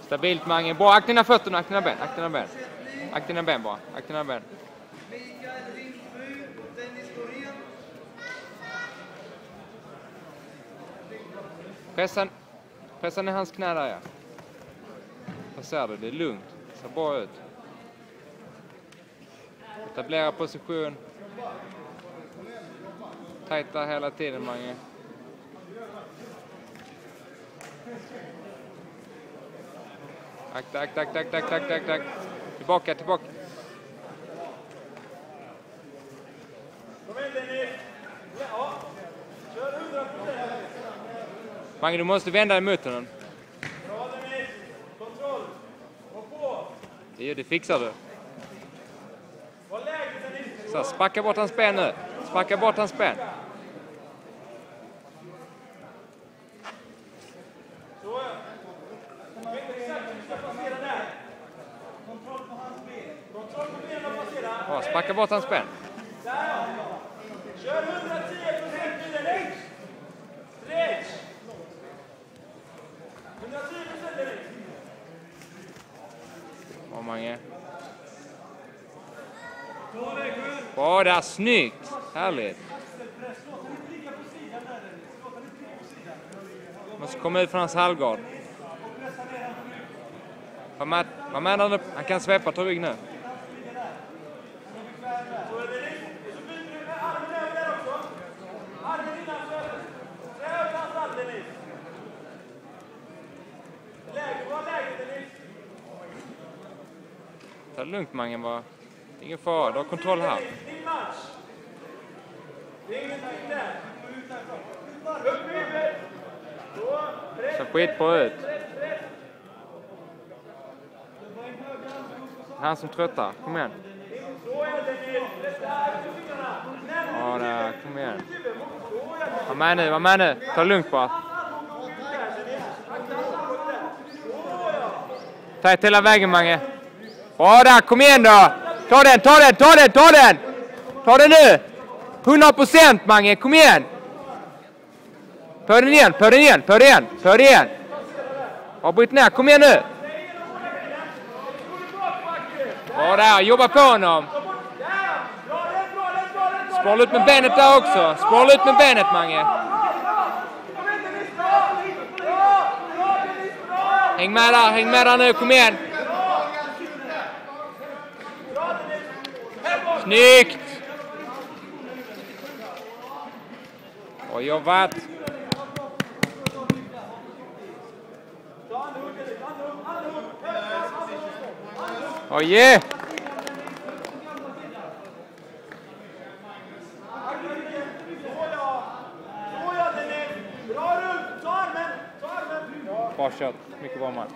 Stabilt Mange. Bra, akta dina fötterna, akta dina ben. Akta dina ben. Akta dina ben bara. Akta dina ben. Pressa ner hans knä där, ja. Vad ser du? Det är lugnt. Det ser bra ut. Etablera position. Tajta hela tiden, Mange. Tack. Tillbaka. Mange, du måste vända dig mot honom. Det fixar du. Så, spacka bort hans ben nu. Spacka bort hans ben. Ja, spacka bort hans ben. Kör 110% direkt. Stretch. 110% direkt. Bra, Mange. Bra där, snyggt. Härligt. Måste komma ut från hans halvgard. Var med där nu. Han kan svepa till rygg nu. Ta det lugnt, Mange, bara. Ingen fara, du har kontroll här. Så skit på ut. Han som tröttar, kom igen. Ja, där, kom igen. Var med nu. Ta det lugnt bara. Ta ett hela vägen, Mange. Bra där, kom igen då. Ta den. Ta den nu. 100%, Mange, kom igen. För den igen. Bra, bryt ner, kom igen nu. Bra där, jobba på honom. Språla ut med benet där också. Språla ut med benet, Mange. Häng med där nu, kom igen. Snyggt! Bra jobbat! Oj! Bra kört, mycket bra man.